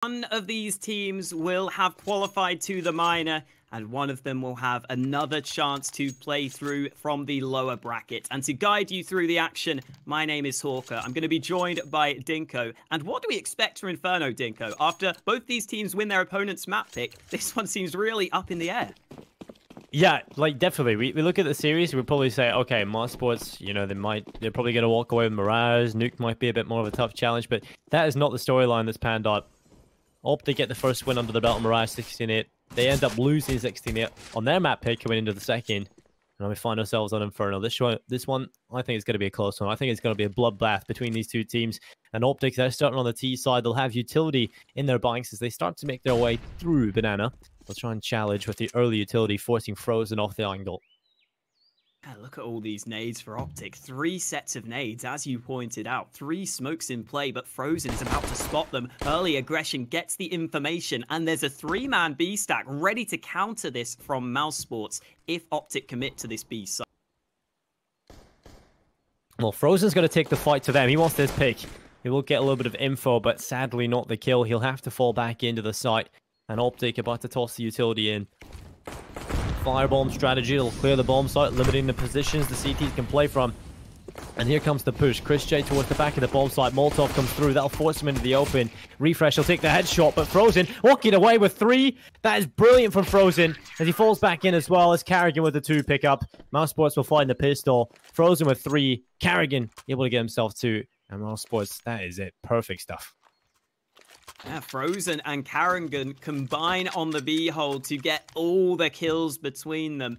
One of these teams will have qualified to the minor, and one of them will have another chance to play through from the lower bracket. And to guide you through the action, my name is Hawker. I'm going to be joined by Dinko. And what do we expect from Inferno, Dinko? After both these teams win their opponent's map pick, this one seems really up in the air. Yeah, like definitely. We look at the series, we'd probably say, okay, MouseSports, you know, they're probably going to walk away with Mirage. Nuke might be a bit more of a tough challenge, but that is not the storyline that's panned out. OpTic get the first win under the belt on Mirage 16-8. They end up losing 16-8 on their map pick coming into the second. And we find ourselves on Inferno. This one, I think it's going to be a close one. I think it's going to be a bloodbath between these two teams. And OpTic, they're starting on the T side. They'll have utility in their banks as they start to make their way through Banana. They'll try and challenge with the early utility, forcing Frozen off the angle. Yeah, look at all these nades for OpTic. 3 sets of nades, as you pointed out. 3 smokes in play, but Frozen is about to spot them. Early aggression gets the information, and there's a 3-man B stack ready to counter this from MouseSports if OpTic commit to this B side. Well, Frozen's going to take the fight to them. He wants this pick. He will get a little bit of info, but sadly not the kill. He'll have to fall back into the site, and OpTic about to toss the utility in. Firebomb strategy, it'll clear the bomb site, limiting the positions the CTs can play from. And here comes the push. Chris J towards the back of the bomb site. Molotov comes through. That'll force him into the open. Refresh will take the headshot, but Frozen walking away with 3. That is brilliant from Frozen as he falls back in as well as Carrigan with the 2 pickup. MouseSports will find the pistol. Frozen with 3. Carrigan able to get himself 2. And MouseSports, that is it. Perfect stuff. Yeah, Frozen and Carrigan combine on the B hold to get all the kills between them.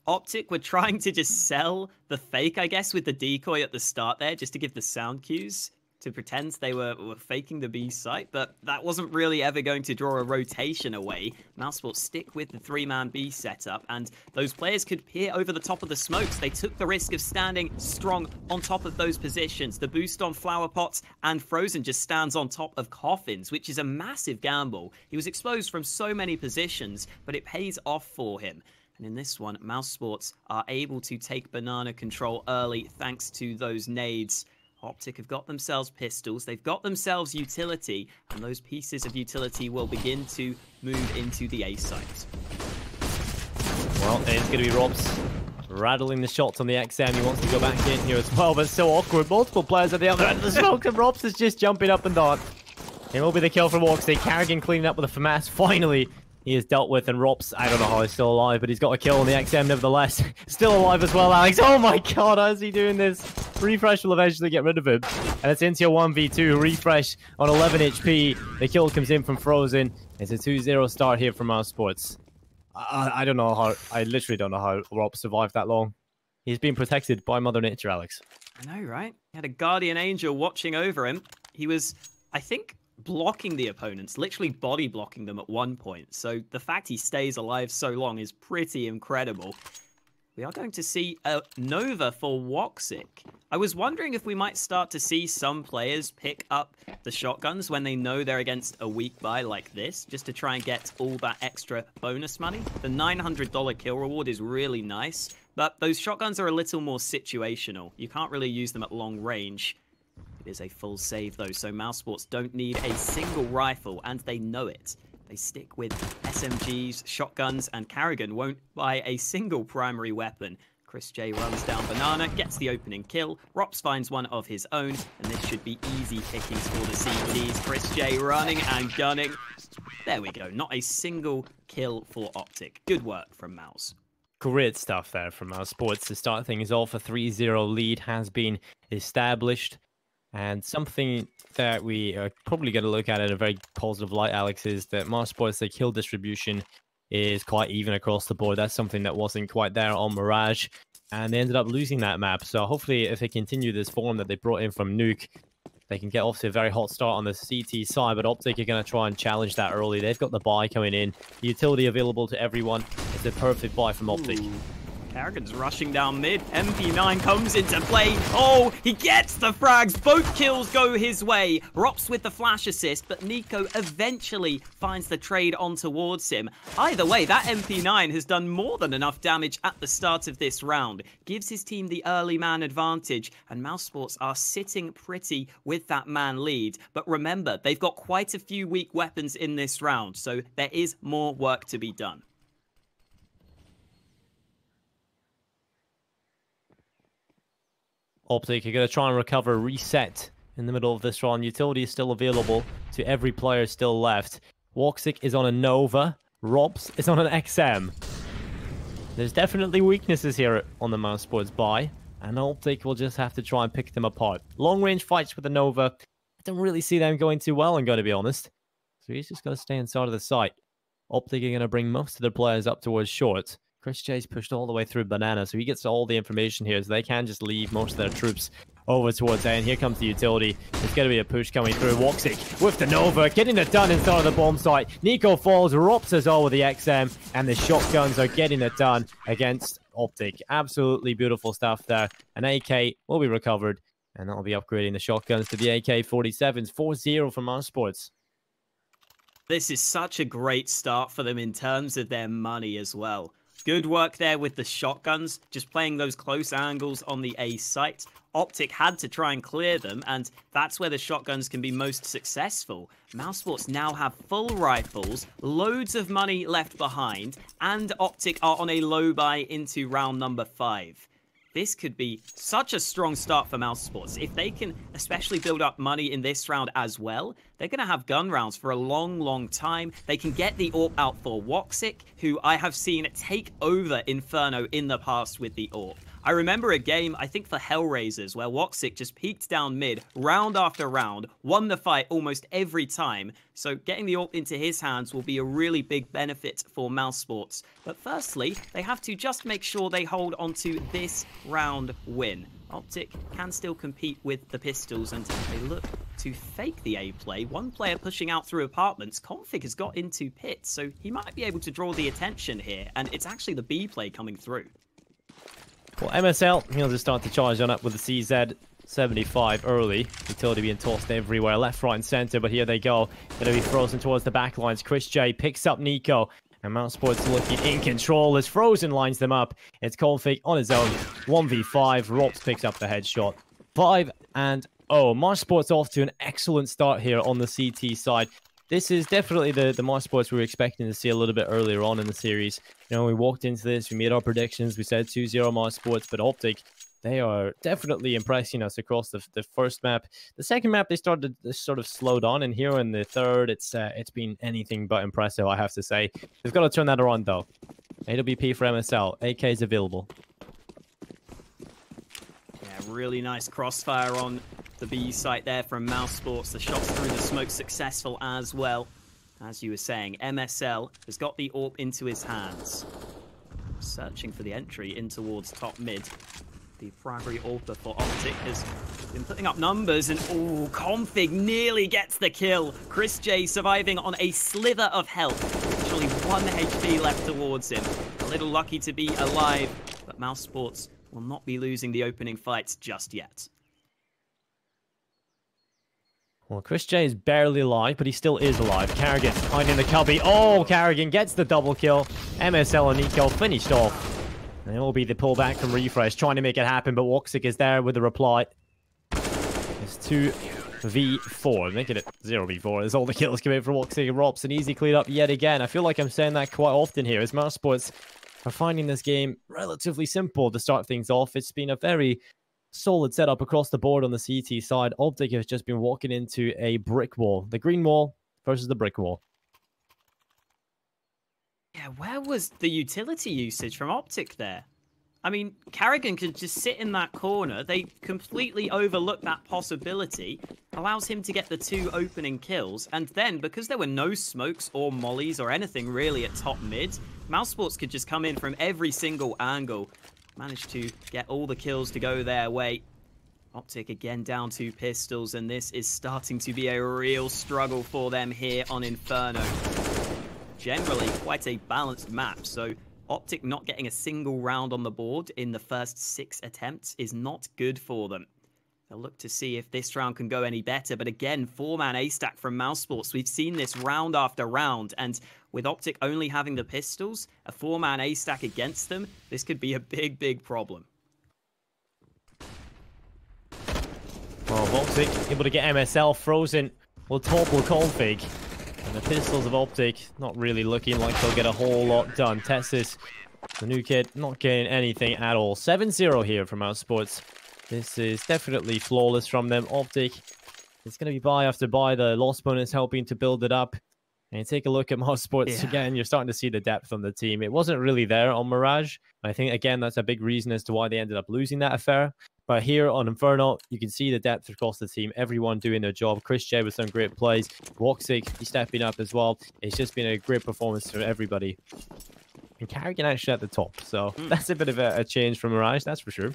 OpTic were trying to just sell the fake, I guess, with the decoy at the start there, just to give the sound cues to pretend they were faking the B site, but that wasn't really ever going to draw a rotation away. MouseSports stick with the 3-man B setup, and those players could peer over the top of the smokes. They took the risk of standing strong on top of those positions. The boost on flower pots, and Frozen just stands on top of coffins, which is a massive gamble. He was exposed from so many positions, but it pays off for him. And in this one, MouseSports are able to take banana control early thanks to those nades. OpTic have got themselves pistols, they've got themselves utility, and those pieces of utility will begin to move into the A site. Well, it's going to be Robs rattling the shots on the XM. He wants to go back in here as well, but it's so awkward. Multiple players at the other end of the smoke, and Robs is just jumping up and down. It will be the kill from Walksy. Carrigan cleaning up with a FAMAS. Finally, he is dealt with, and Robs, I don't know how he's still alive, but he's got a kill on the XM nevertheless. Still alive as well, Alex. Oh my god, how's he doing this? Refresh will eventually get rid of him. And it's into a 1v2. Refresh on 11 HP. The kill comes in from Frozen. It's a 2-0 start here from MouseSports. I don't know how, I literally don't know how Rob survived that long. He's been protected by Mother Nature, Alex. I know, right? He had a guardian angel watching over him. He was, I think, blocking the opponents, literally body blocking them at one point. So the fact he stays alive so long is pretty incredible. We are going to see a Nova for Woxic. I was wondering if we might start to see some players pick up the shotguns when they know they're against a weak buy like this, just to try and get all that extra bonus money. The $900 kill reward is really nice, but those shotguns are a little more situational. You can't really use them at long range. It is a full save though, so MouseSports don't need a single rifle, and they know it. They stick with SMGs, shotguns, and Carrigan won't buy a single primary weapon. Chris J runs down Banana, gets the opening kill. Rops finds one of his own, and this should be easy pickings for the CTs. Chris J running and gunning. There we go, not a single kill for OpTic. Good work from Mouse. Great stuff there from MouseSports to start things off. A 3-0 lead has been established. And something that we are probably going to look at in a very positive light, Alex, is that MouseSports, the kill distribution is quite even across the board. That's something that wasn't quite there on Mirage, and they ended up losing that map. So hopefully, if they continue this form that they brought in from Nuke, they can get off to a very hot start on the CT side, but OpTic are going to try and challenge that early. They've got the buy coming in. The utility available to everyone. It's a perfect buy from OpTic. Kerrigan's rushing down mid. MP9 comes into play. Oh, he gets the frags. Both kills go his way. Rops with the flash assist, but Nico eventually finds the trade on towards him. Either way, that MP9 has done more than enough damage at the start of this round. Gives his team the early man advantage, and MouseSports are sitting pretty with that man lead. But remember, they've got quite a few weak weapons in this round, so there is more work to be done. OpTic are going to try and recover a reset in the middle of this round. Utility is still available to every player still left. Woxic is on a Nova. Robs is on an XM. There's definitely weaknesses here on the MouseSports buy, and OpTic will just have to try and pick them apart. Long-range fights with the Nova. I don't really see them going too well, I'm going to be honest. So he's just got to stay inside of the site. OpTic are going to bring most of their players up towards short. Chris J's pushed all the way through Banana, so he gets all the information here, so they can just leave most of their troops over towards A. And here comes the utility. There's going to be a push coming through. Woxic with the Nova, getting it done inside of the bomb site. Nico falls, Rops us all with the XM, and the shotguns are getting it done against OpTic. Absolutely beautiful stuff there. An AK will be recovered, and that'll be upgrading the shotguns to the AK-47s. 4-0 from MouseSports. This is such a great start for them in terms of their money as well. Good work there with the shotguns, just playing those close angles on the A site. OpTic had to try and clear them, and that's where the shotguns can be most successful. MouseSports now have full rifles, loads of money left behind, and OpTic are on a low buy into round number 5. This could be such a strong start for MouseSports. If they can especially build up money in this round as well, they're going to have gun rounds for a long, long time. They can get the AWP out for Woxic, who I have seen take over Inferno in the past with the AWP. I remember a game, I think for Hellraisers, where Woxic just peeked down mid, round after round, won the fight almost every time. So getting the AWP into his hands will be a really big benefit for MouseSports. But firstly, they have to just make sure they hold onto this round win. OpTic can still compete with the pistols, and they look to fake the A play. One player pushing out through apartments. Config has got into pits, so he might be able to draw the attention here, and it's actually the B play coming through. Well, MSL, he'll just start to charge on up with the CZ-75 early. Utility being tossed everywhere, left, right, and center, but here they go. Going to be frozen towards the back lines. Chris J picks up Nico, and MouseSports looking in control as Frozen lines them up. It's Config on his own, 1v5. Rops picks up the headshot. 5-0. MouseSports off to an excellent start here on the CT side. This is definitely the MouseSports we were expecting to see a little bit earlier on in the series. You know, we walked into this, we made our predictions, we said 2-0 MouseSports, but OpTic, they are definitely impressing us across the first map. The second map, they started to sort of slow down, and here in the third, it's been anything but impressive, I have to say. They've got to turn that around, though. AWP for MSL. AK is available. Yeah, really nice crossfire on the B site there from MouseSports. The shots through the smoke successful as well. As you were saying, MSL has got the AWP into his hands. Searching for the entry in towards top mid. The primary AWPer for OpTic has been putting up numbers, and oh, Config nearly gets the kill. Chris J surviving on a slither of health. Actually 1 HP left towards him. A little lucky to be alive, but MouseSports will not be losing the opening fights just yet. Well, Chris J is barely alive, but he still is alive. Kerrigan hiding the cubby. Oh, Kerrigan gets the double kill. MSL and Nico finished off. And it will be the pullback from Refresh, trying to make it happen, but Woxic is there with the reply. It's 2v4, making it 0v4. There's all the kills coming from Woxic and Rops. An easy clean up yet again. I feel like I'm saying that quite often here, as MouseSports are finding this game relatively simple to start things off. It's been a very solid setup across the board on the CT side. OpTic has just been walking into a brick wall. The green wall versus the brick wall. Yeah, where was the utility usage from OpTic there? I mean, Kerrigan could just sit in that corner. They completely overlooked that possibility. Allows him to get the 2 opening kills. And then, because there were no smokes or mollies or anything really at top mid, MouseSports could just come in from every single angle. Managed to get all the kills to go their way. OpTic again down 2 pistols, and this is starting to be a real struggle for them here on Inferno. Generally quite a balanced map, so OpTic not getting a single round on the board in the first 6 attempts is not good for them. They'll look to see if this round can go any better. But again, 4-man A-stack from MouseSports. We've seen this round after round. And with OpTic only having the pistols, a 4-man A-stack against them, this could be a big, big problem. Well, OpTic able to get MSL frozen. Will topple config. And the pistols of OpTic not really looking like they'll get a whole lot done. Tessis, the new kid, not getting anything at all. 7-0 here from MouseSports. This is definitely flawless from them. OpTic, it's going to be buy after buy. The lost bonus helping to build it up. And you take a look at MouseSports again, you're starting to see the depth on the team. It wasn't really there on Mirage. I think, again, that's a big reason as to why they ended up losing that affair. But here on Inferno, you can see the depth across the team. Everyone doing their job. Chris J with some great plays. Woxic, he's stepping up as well. It's just been a great performance for everybody. And Carrigan actually at the top. So that's a bit of a change from Mirage, that's for sure.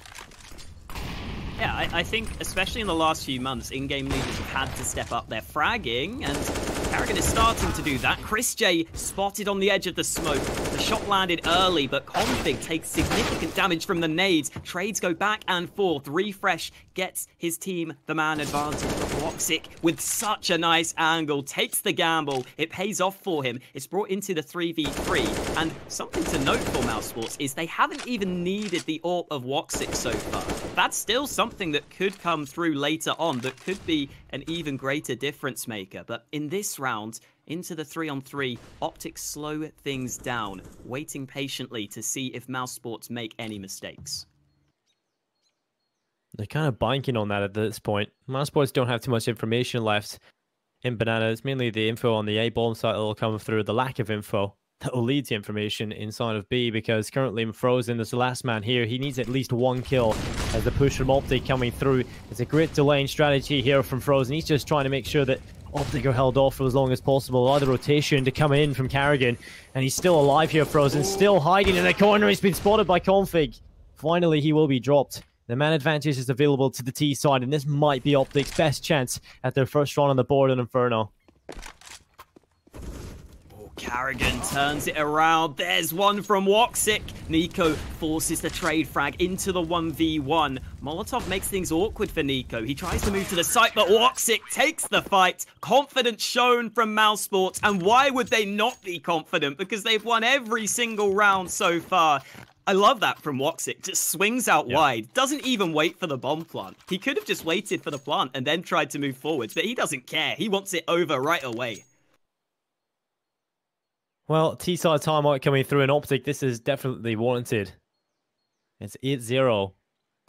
Yeah, I think, especially in the last few months, in-game leaders have had to step up their fragging, and Carrigan is starting to do that. Chris J spotted on the edge of the smoke. The shot landed early, but Config takes significant damage from the nades. Trades go back and forth. Refresh gets his team the man advantage. Woxic, with such a nice angle, takes the gamble. It pays off for him. It's brought into the 3v3, and something to note for MouseSports is they haven't even needed the AWP of Woxic so far. That's still something that could come through later on, that could be an even greater difference maker. But in this round, into the 3-on-3, OpTic slow things down, waiting patiently to see if MouseSports make any mistakes. They're kind of banking on that at this point. MouseSports don't have too much information left in Banana. It's mainly the info on the A-bomb site that will come through, the lack of info that will lead to information inside of B, because currently in Frozen, there's the last man here. He needs at least 1 kill as the push from OpTic coming through. It's a great delaying strategy here from Frozen. He's just trying to make sure that OpTic are held off for as long as possible. A lot of rotation to come in from Carrigan, and he's still alive here, Frozen. Still hiding in the corner. He's been spotted by Config. Finally, he will be dropped. The man advantage is available to the T side, and this might be OpTic's best chance at their first run on the board in Inferno. Carrigan turns it around. There's one from Woxic. Nico forces the trade frag into the 1v1. Molotov makes things awkward for Nico. He tries to move to the site, but Woxic takes the fight. Confidence shown from MouseSports. And why would they not be confident? Because they've won every single round so far. I love that from Woxic. Just swings out wide. Doesn't even wait for the bomb plant. He could have just waited for the plant and then tried to move forwards, but he doesn't care. He wants it over right away. Well, T-side timeout coming through in OpTic. This is definitely warranted. It's 8-0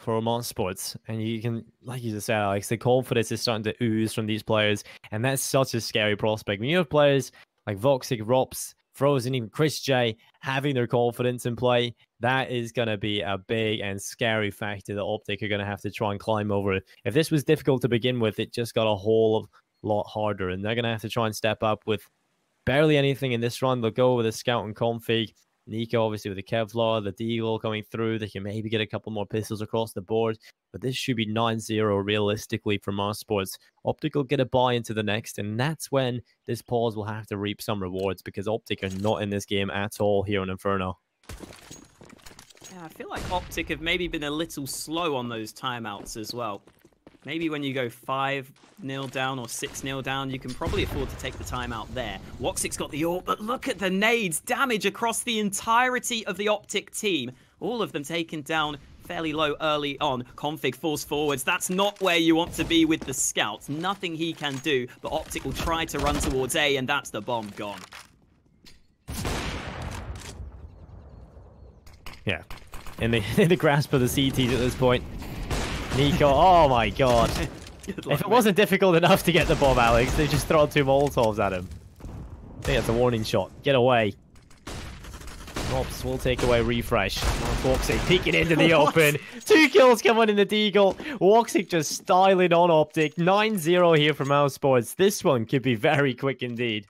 for MouseSports. And you can, like you just said, Alex, the confidence is starting to ooze from these players. And that's such a scary prospect. When you have players like Voxic, Rops, Frozen, even Chris J having their confidence in play, that is going to be a big and scary factor that OpTic are going to have to try and climb over. If this was difficult to begin with, it just got a whole lot harder. And they're going to have to try and step up with barely anything in this run. They'll go with a scout and config. Nico, obviously, with the Kevlar, the Deagle coming through. They can maybe get a couple more pistols across the board. But this should be 9-0 realistically for MouseSports. OpTic will get a buy into the next, and that's when this pause will have to reap some rewards, because OpTic are not in this game at all here on Inferno. Yeah, I feel like OpTic have maybe been a little slow on those timeouts as well. Maybe when you go 5-0 down or 6-0 down, you can probably afford to take the timeout there. Woxic's got the AWP, but look at the nades. Damage across the entirety of the OpTic team. All of them taken down fairly low early on. Config force forwards. That's not where you want to be with the scouts. Nothing he can do, but OpTic will try to run towards A, and that's the bomb gone. Yeah, in the grasp of the CTs at this point. Nico, oh my god. If it wasn't difficult enough to get the bomb, Alex, they just throw 2 Molotovs at him. I think that's a warning shot. Get away. Ops will take away refresh. Woxic peeking into the open. 2 kills coming in the Deagle. Woxic just styling on OpTic. 9-0 here for MouseSports. This one could be very quick indeed.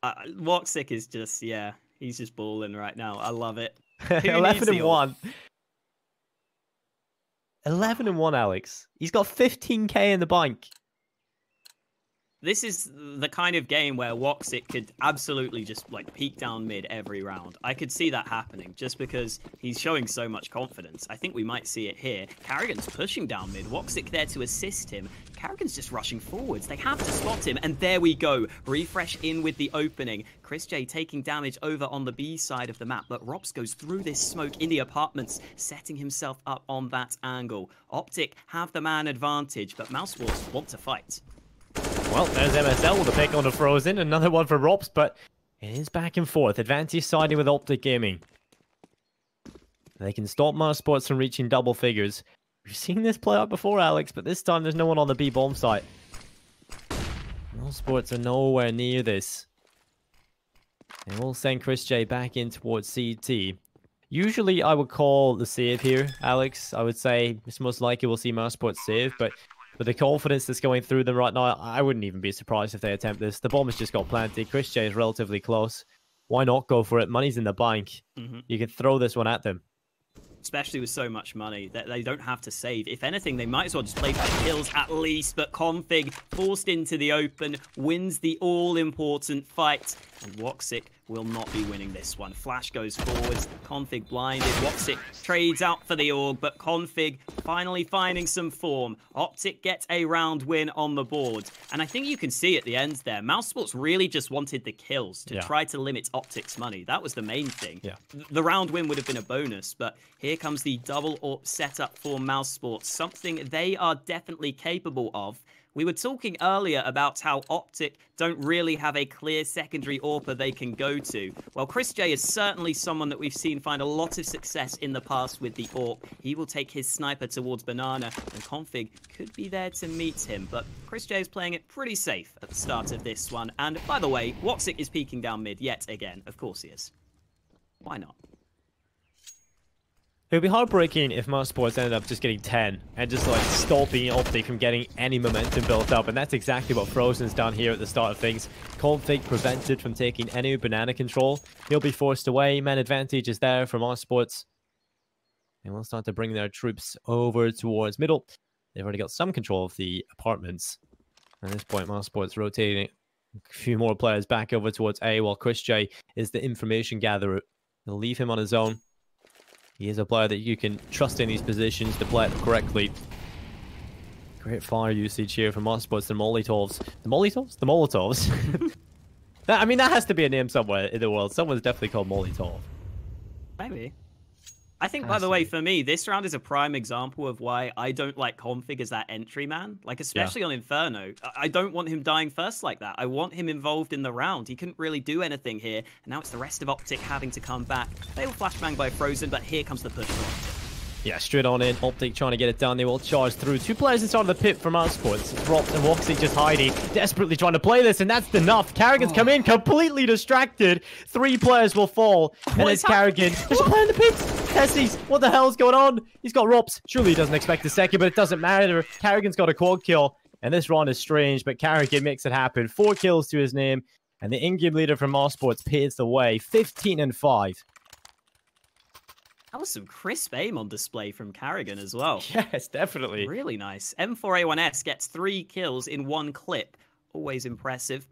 Woxic is just, yeah, he's just balling right now. I love it. 11-1. 11-1, Alex. He's got 15k in the bank. this is the kind of game where Woxic could absolutely just like peek down mid every round. I could see that happening just because he's showing so much confidence. I think we might see it here. Carrigan's pushing down mid. Woxic there to assist him. Carrigan's just rushing forwards. They have to spot him, and there we go. Refresh in with the opening. Chris J taking damage over on the B side of the map, but Rops goes through this smoke in the apartments, setting himself up on that angle. OpTic have the man advantage, but MouseSports want to fight. Well, there's MSL with a pick on the Frozen. Another one for Rops, but it is back and forth. Advantage siding with OpTic Gaming. They can stop MouseSports from reaching double figures. We've seen this play out before, Alex, but this time there's no one on the B bomb site. MouseSports are nowhere near this. They will send Chris J back in towards CT. Usually I would call the save here, Alex. I would say it's most likely we'll see MouseSports save, but with the confidence that's going through them right now, I wouldn't even be surprised if they attempt this. The bomb has just got planted. Chris J is relatively close. Why not go for it? Money's in the bank. You can throw this one at them. Especially with so much money that they don't have to save. If anything, they might as well just play for kills at least. But Config, forced into the open, wins the all-important fight. And Woxic will not be winning this one. Flash goes forwards. Config blinded. Woxic trades out for the org, but Config finally finding some form. OpTic gets a round win on the board. And I think you can see at the end there, MouseSports really just wanted the kills to try to limit OpTic's money. That was the main thing. The round win would have been a bonus, but here comes the double AWP setup for MouseSports, something they are definitely capable of. We were talking earlier about how OpTic don't really have a clear secondary AWPer they can go to. Well, Chris J is certainly someone that we've seen find a lot of success in the past with the AWP. He will take his sniper towards Banana, and Config could be there to meet him. But Chris J is playing it pretty safe at the start of this one. And by the way, Woxic is peeking down mid yet again. Of course he is. Why not? It would be heartbreaking if MouseSports ended up just getting 10 and just like stopping OpTic from getting any momentum built up, and that's exactly what Frozen's done here at the start of things. Config prevented from taking any banana control. He'll be forced away. Man advantage is there from MouseSports. And we'll start to bring their troops over towards middle. They've already got some control of the apartments. At this point, MouseSports rotating a few more players back over towards A, while Chris J is the information gatherer. They'll leave him on his own. He is a player that you can trust in these positions to play it correctly. Great fire usage here from MouseSports. The Molotovs. The Molotovs? The Molotovs. I mean, that has to be a name somewhere in the world. Someone's definitely called Molotov. Maybe. I think, by the way, for me, this round is a prime example of why I don't like Config as that entry man. Like, especially on Inferno. I don't want him dying first like that. I want him involved in the round. He couldn't really do anything here. And now it's the rest of OpTic having to come back. They will flashbang by Frozen, but here comes the push for OpTic. Yeah, straight on in. OpTic trying to get it done. They will charge through. Two players inside of the pit from MouseSports. Rops and Woxic just hiding. Desperately trying to play this, and that's enough. Carrigan's come in completely distracted. Three players will fall. And it's Carrigan. There's a player in the pit. Tessies, what the hell's going on? He's got Rops. Surely he doesn't expect a second, but it doesn't matter. Carrigan's got a quad kill. And this run is strange, but Carrigan makes it happen. 4 kills to his name. And the in-game leader from MouseSports paves the way. 15-5. That was some crisp aim on display from Carrigan as well. Yes, definitely. Really nice. M4A1S gets 3 kills in 1 clip. Always impressive.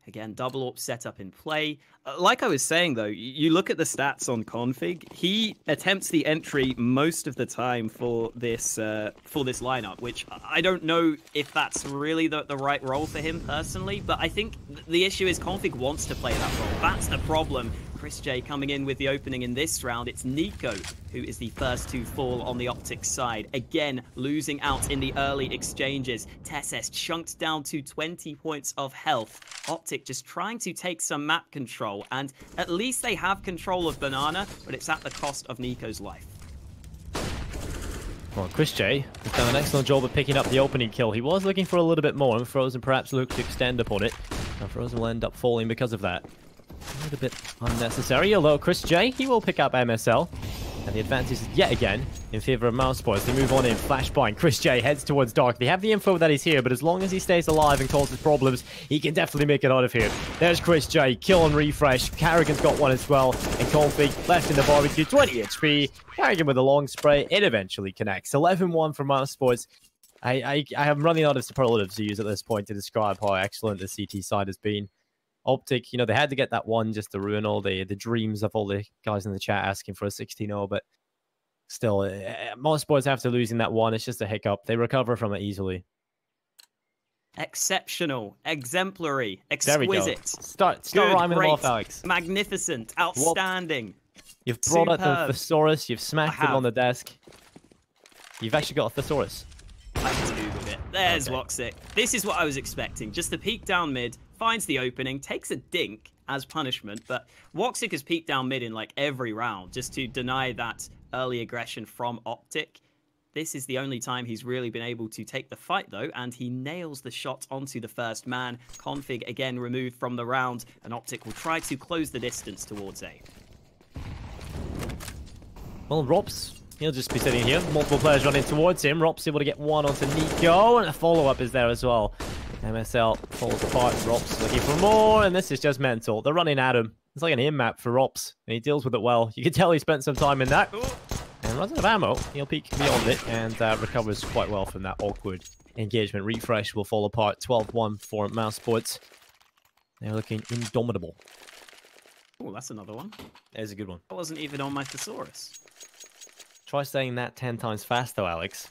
Again, double AWP setup in play. Like I was saying, though, you look at the stats on Config. He attempts the entry most of the time for this lineup, which I don't know if that's really the right role for him personally. But I think the issue is Config wants to play that role. That's the problem. Chris J coming in with the opening in this round. It's Nico who is the first to fall on the OpTic side. Again, losing out in the early exchanges. Tesses chunked down to 20 points of health. OpTic just trying to take some map control, and at least they have control of Banana, but it's at the cost of Nico's life. Well, Chris J has done an excellent job of picking up the opening kill. He was looking for a little bit more, and Frozen perhaps looked to extend upon it. Now Frozen will end up falling because of that. A little bit unnecessary, although Chris J, he will pick up MSL. And the advantage is yet again in favor of MouseSports. They move on in, flashbang. Chris J heads towards Dark. They have the info that he's here, but as long as he stays alive and causes problems, he can definitely make it out of here. There's Chris J, kill and refresh. Carrigan's got one as well. And Config left in the barbecue, 20 HP. Carrigan with a long spray. It eventually connects. 11-1 for MouseSports. I am running out of superlatives to use at this point to describe how excellent the CT side has been. OpTic, you know, they had to get that one just to ruin all the dreams of all the guys in the chat asking for a 16-0, but still, MouseSports after losing that one, it's just a hiccup. They recover from it easily. Exceptional, exemplary, There we go. exquisite. Start Good, rhyming great, them off, Alex. magnificent, outstanding. You've brought out Superb. the thesaurus, you've smacked it on the desk. You've actually got a thesaurus. I just googled it. There's Okay. WotXic. This is what I was expecting. Just the peek down mid, finds the opening, takes a dink as punishment, but WotXic has peeked down mid in like every round just to deny that early aggression from OpTic. This is the only time he's really been able to take the fight, though, and he nails the shot onto the first man. Config again removed from the round, and OpTic will try to close the distance towards A. Well, Robs, he'll just be sitting here. Multiple players running towards him. Robs able to get one onto Nico, and a follow-up is there as well. MSL falls apart. Robs looking for more, and this is just mental. They're running at him. It's like an in-map for Robs, and he deals with it well. You can tell he spent some time in that. And runs out of ammo. He'll peek beyond it and recovers quite well from that awkward engagement. Refresh will fall apart. 12-1 for MouseSports. They're looking indomitable. Oh, that's another one. There's a good one. That wasn't even on my thesaurus. Try saying that 10 times faster, Alex.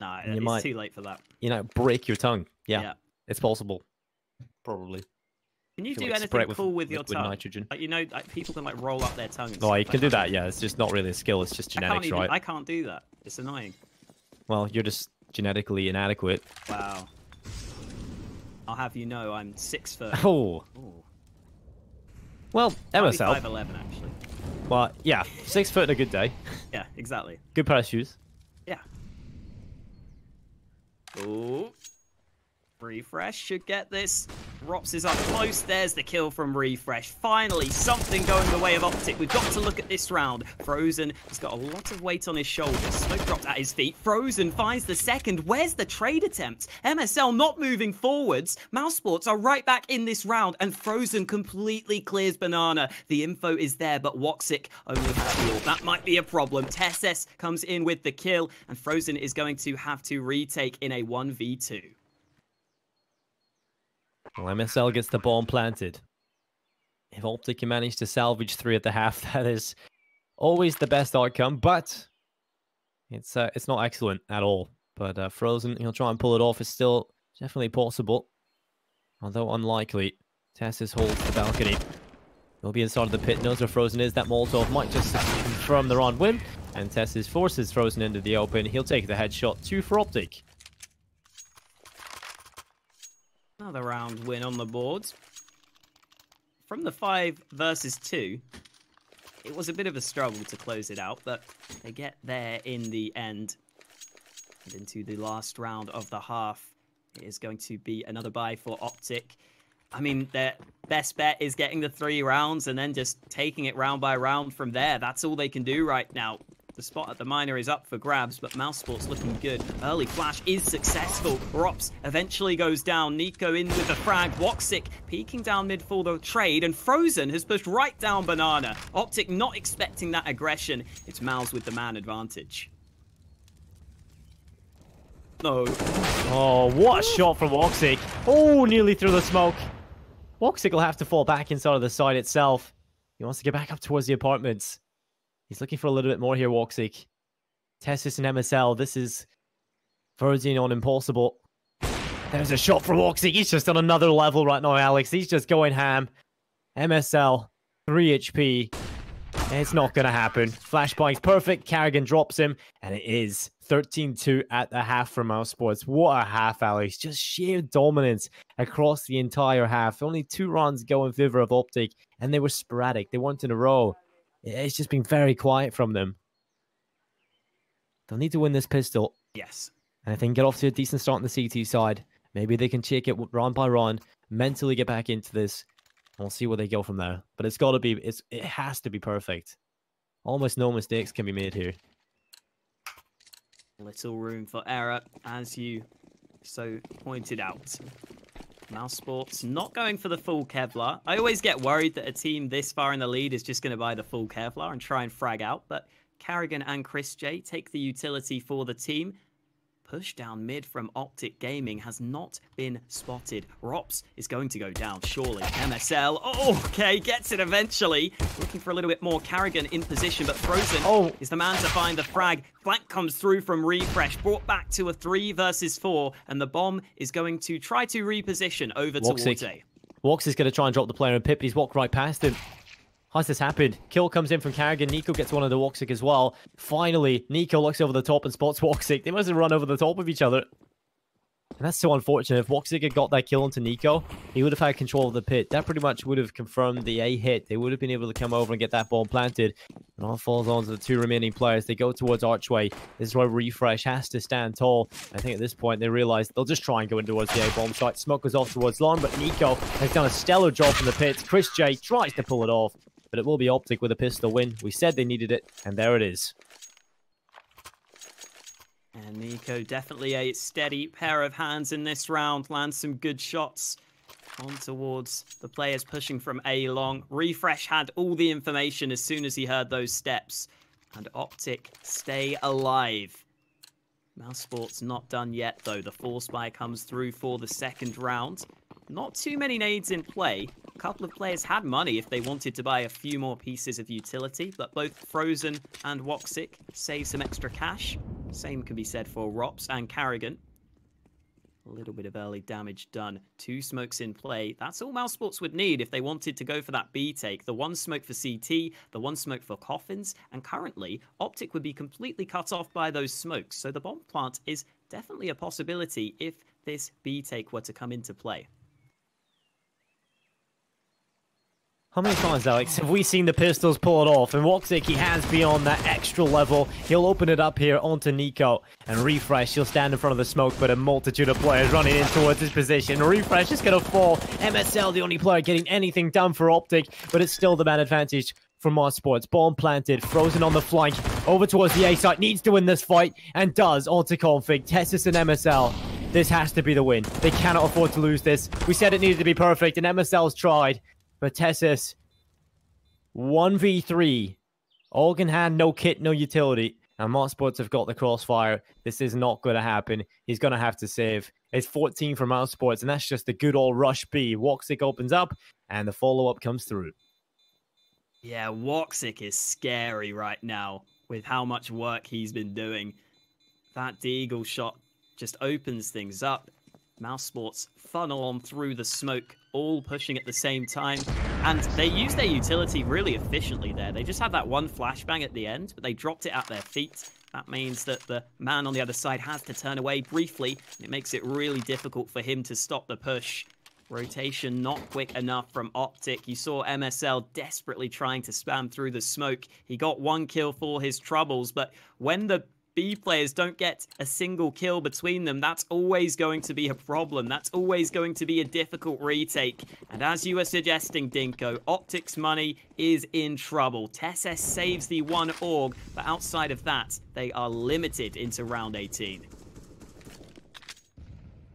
Nah, You it's might- too late for that. You know, break your tongue. Yeah, Yeah. it's possible. Probably. Can you Feel do like spray anything it cool with your liquid tongue? nitrogen. Like, you know, like people can like roll up their tongue. And No, stuff. you can do that, yeah. It's just not really a skill. It's just genetics, right? I can't do that. It's annoying. Well, you're just genetically inadequate. Wow. I'll have you know I'm 6 foot. Oh. Ooh. Well, Might be MSL. 5'11" actually. Well, yeah, 6 foot in a good day. Yeah, exactly. Good pair of shoes. Yeah. Ooh. Refresh should get this. Rops is up close. There's the kill from Refresh. Finally, something going the way of OpTic. We've got to look at this round. Frozen has got a lot of weight on his shoulders. Smoke dropped at his feet. Frozen finds the second. Where's the trade attempt? MSL not moving forwards. MouseSports are right back in this round, and Frozen completely clears Banana. The info is there, but WotXic only has heal. That might be a problem. Tesses comes in with the kill, and Frozen is going to have to retake in a 1v2. Well, MSL gets the bomb planted. If OpTic can manage to salvage 3 at the half, that is always the best outcome, but it's not excellent at all. But Frozen, he'll try and pull it off. It's still definitely possible, although unlikely. Tessis holds the balcony. He'll be inside of the pit. Knows where Frozen is. That Molotov might just confirm the round win. And Tessis forces Frozen into the open. He'll take the headshot. 2 for OpTic. Another round win on the board. From the 5 versus 2, it was a bit of a struggle to close it out, but they get there in the end. And into the last round of the half, it is going to be another bye for OpTic. I mean, their best bet is getting the 3 rounds and then just taking it round by round from there. That's all they can do right now. The spot at the miner is up for grabs, but MouseSports looking good. Early flash is successful. Rops eventually goes down. Nico in with the frag. WotXic peeking down mid for the trade, and Frozen has pushed right down Banana. OpTic not expecting that aggression. It's Mouse with the man advantage. No. Oh, what a shot from WotXic. Oh, nearly through the smoke. WotXic will have to fall back inside of the side itself. He wants to get back up towards the apartments. He's looking for a little bit more here, WotXic. Tessis and MSL. This is verging on impossible. There's a shot from WotXic. He's just on another level right now, Alex. He's just going ham. MSL, 3 HP. It's not going to happen. Flashbang's perfect. Carrigan drops him. And it is 13-2 at the half for MouseSports. What a half, Alex. Just sheer dominance across the entire half. Only 2 runs go in favor of OpTic. And they were sporadic. They weren't in a row. It's just been very quiet from them. They'll need to win this pistol. Yes. And I think get off to a decent start on the CT side. Maybe they can take it round by round, mentally get back into this. And we'll see where they go from there. But it's got to be, it has to be perfect. Almost no mistakes can be made here. Little room for error, as you so pointed out. MouseSports not going for the full Kevlar. I always get worried that a team this far in the lead is just going to buy the full Kevlar and try and frag out, but Carrigan and Chris J take the utility for the team. push down mid from OpTic Gaming has not been spotted. Rops is going to go down, surely. MSL, okay, gets it eventually. Looking for a little bit more. Carrigan in position, but Frozen is the man to find the frag. Flank comes through from Refresh, brought back to a 3 versus 4, and the bomb is going to try to reposition over towards A. Wox is going to try and drop the player, and Pip, he's walked right past him. How's this happened? Kill comes in from Carrigan. Nico gets one of the Woxic as well. Finally, Nico looks over the top and spots Woxic. They must have run over the top of each other. And that's so unfortunate. If Woxic had got that kill onto Nico, he would have had control of the pit. That pretty much would have confirmed the A hit. They would have been able to come over and get that bomb planted. And all falls on to the 2 remaining players. They go towards Archway. This is where Refresh has to stand tall. I think at this point they realize they'll just try and go in towards the A bomb site. Smoke goes off towards Lon, but Nico has done a stellar job from the pit. Chris J tries to pull it off, but it will be OpTic with a pistol win. We said they needed it, and there it is. And Nico, definitely a steady pair of hands in this round. Lands some good shots on towards the players pushing from A long. Refresh had all the information as soon as he heard those steps. And OpTic stay alive. MouseSports not done yet, though. The Force Buy comes through for the second round. Not too many nades in play. A couple of players had money if they wanted to buy a few more pieces of utility, but both Frozen and Woxic save some extra cash. Same can be said for Rops and Carrigan. A little bit of early damage done. 2 smokes in play. That's all MouseSports would need if they wanted to go for that B take. The 1 smoke for CT, the 1 smoke for Coffins, and currently, OpTic would be completely cut off by those smokes. So the bomb plant is definitely a possibility if this B take were to come into play. How many times, Alex, have we seen the pistols pull it off? And Woxic, he has beyond that extra level. He'll open it up here onto Nico. And Refresh, he'll stand in front of the smoke, but a multitude of players running in towards his position. Refresh is going to fall. MSL, the only player getting anything done for OpTic, but it's still the man advantage for MouseSports. Bomb planted, Frozen on the flank, over towards the A site, needs to win this fight, and does onto Config. Tessus and MSL. This has to be the win. They cannot afford to lose this. We said it needed to be perfect, and MSL's tried. But Tessus, 1v3. Organ hand, no kit, no utility. And MouseSports have got the crossfire. This is not going to happen. He's going to have to save. It's 14 for MouseSports, and that's just a good old rush B. Woxic opens up, and the follow-up comes through. Yeah, Woxic is scary right now with how much work he's been doing. That Deagle shot just opens things up. MouseSports funnel on through the smoke, all pushing at the same time. And they use their utility really efficiently there. They just have that 1 flashbang at the end, but they dropped it at their feet. That means that the man on the other side has to turn away briefly. And it makes it really difficult for him to stop the push. Rotation not quick enough from OpTic. You saw MSL desperately trying to spam through the smoke. He got 1 kill for his troubles, but when the B players don't get a single kill between them, that's always going to be a problem. That's always going to be a difficult retake. And as you were suggesting, Dinko, OpTic's money is in trouble. Tessus saves the 1 AUG, but outside of that, they are limited into round 18.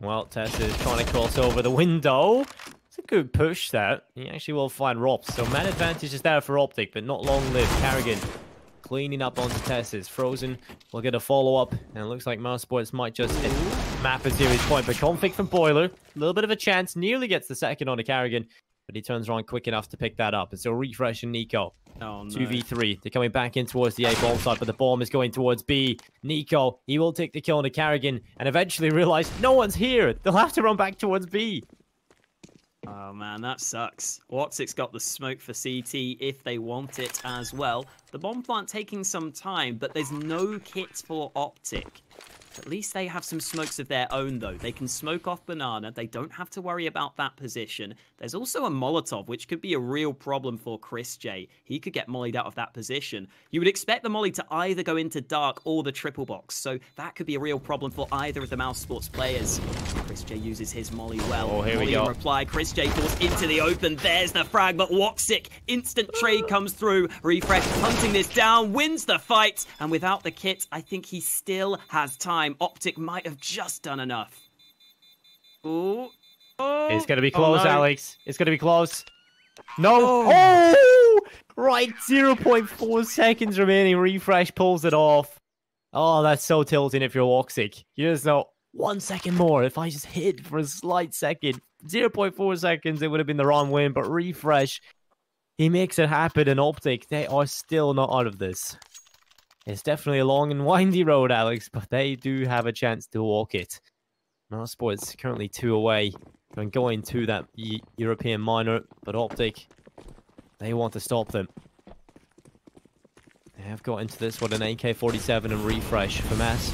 Well, Tessus is trying to cross over the window. It's a good push, that. He actually will find Rops. So man advantage is there for OpTic, but not long-lived. Carrigan cleaning up onto Tessus. Frozen will get a follow-up, and it looks like MouseSports might just map a series point. But Config from Boiler, a little bit of a chance, nearly gets the second on the Carrigan, but he turns around quick enough to pick that up. And so Refresh and Nico. Oh, no. 2v3. They're coming back in towards the A bomb side, but the bomb is going towards B. Nico, he will take the kill on the Carrigan, and eventually realize no one's here. They'll have to run back towards B. Oh man, that sucks. Woxic's got the smoke for CT if they want it as well. The bomb plant taking some time, but there's no kits for OpTic. At least they have some smokes of their own, though. They can smoke off Banana. They don't have to worry about that position. There's also a Molotov, which could be a real problem for Chris J. He could get mollied out of that position. You would expect the molly to either go into Dark or the triple box, so that could be a real problem for either of the MouseSports players. Chris J uses his molly well. Oh, here molly we go. In reply, Chris J falls into the open. There's the frag, but Woxic, instant trade comes through. Refresh hunting this down, wins the fight, and without the kit, I think he still has time. OpTic might have just done enough. Ooh. Oh. It's going to be close, no. Alex. It's going to be close. No. Oh! Right, 0.4 seconds remaining. Refresh pulls it off. Oh, that's so tilting if you're OpTic. You just know 1 second more. If I just hit for a slight second, 0.4 seconds, it would have been the wrong win. But refresh, he makes it happen. And OpTic, they are still not out of this. It's definitely a long and windy road, Alex, but they do have a chance to walk it. MouseSports currently 2 away from going to that European minor, but OpTic, they want to stop them. They have got into this with an AK-47 and refresh for Mass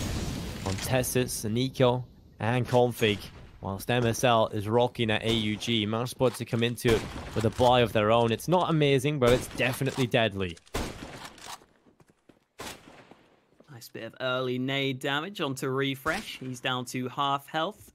on Tessis, Nico, and Config, whilst MSL is rocking at AUG. MouseSports to come into it with a buy of their own. It's not amazing, but it's definitely deadly. Nice bit of early nade damage onto refresh. He's down to half health.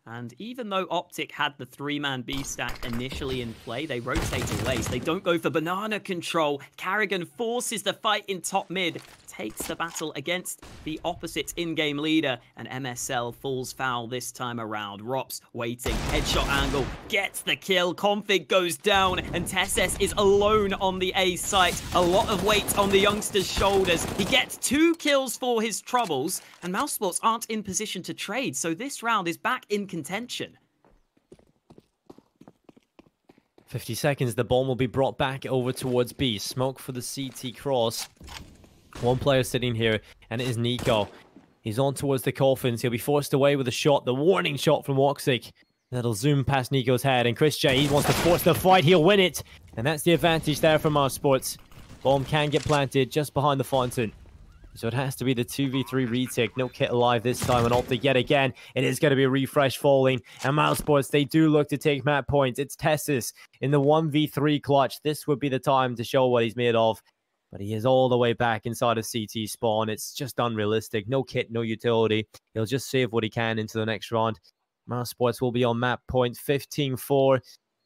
And even though OpTic had the 3-man B stack initially in play, they rotate away. So they don't go for banana control. Carrigan forces the fight in top mid, takes the battle against the opposite in-game leader, and MSL falls foul this time around. Rops waiting, headshot angle, gets the kill. Config goes down, and Tesses is alone on the A site. A lot of weight on the youngster's shoulders. He gets 2 kills for his troubles, and MouseSports aren't in position to trade, so this round is back in contention. 50 seconds, the bomb will be brought back over towards B. Smoke for the CT cross. 1 player sitting here, and it is Nico. He's on towards the coffins. He'll be forced away with a shot, the warning shot from OpTic. That'll zoom past Nico's head, and Chris J, he wants to force the fight. He'll win it, and that's the advantage there for MouseSports. Bomb can get planted just behind the fountain. So it has to be the 2v3 retake. No kit alive this time on OpTic yet again. It is going to be a refresh falling. And MouseSports, they do look to take map points. It's Tessis in the 1v3 clutch. This would be the time to show what he's made of. But he is all the way back inside of CT spawn. It's just unrealistic. No kit, no utility. He'll just save what he can into the next round. MouseSports will be on map point 15-4.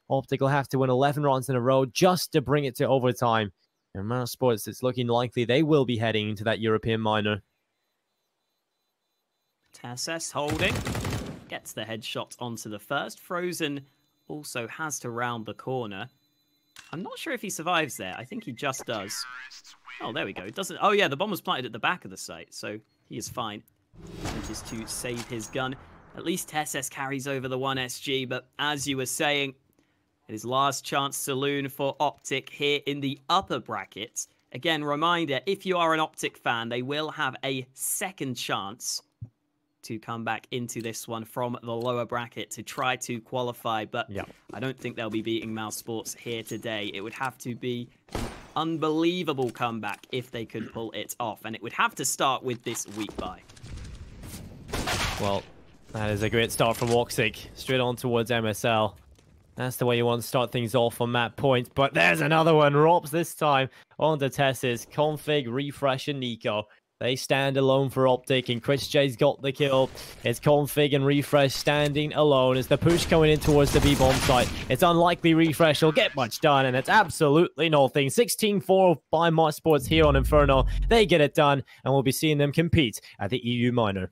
OpTic will have to win 11 rounds in a row just to bring it to overtime. And MouseSports, it's looking likely they will be heading into that European minor. Tesses holding. Gets the headshot onto the first. Frozen also has to round the corner. I'm not sure if he survives there. I think he just does. Oh, there we go. It doesn't. Oh, yeah, the bomb was planted at the back of the site, so he is fine. Manages to save his gun. At least Tesses carries over the 1 SG, but as you were saying, it is last chance saloon for OpTic here in the upper brackets. Again, reminder, if you are an OpTic fan, they will have a second chance to come back into this one from the lower bracket to try to qualify. But I don't think they'll be beating MouseSports here today. It would have to be an unbelievable comeback if they could pull it off. And it would have to start with this weak bye. Well, that is a great start from OpTic. Straight on towards MSL. That's the way you want to start things off on map point. But there's another one. Rops this time on the Tessis. Config, Refresh, and Nico. They stand alone for OpTic, and Chris J's got the kill. It's Config and Refresh standing alone as the push coming in towards the B-bomb site. It's unlikely Refresh will get much done, and it's absolutely nothing. 16-4 by MouseSports here on Inferno. They get it done, and we'll be seeing them compete at the EU minor.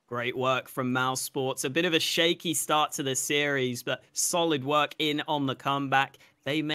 Great work from MouseSports. A bit of a shaky start to the series, but solid work in on the comeback. They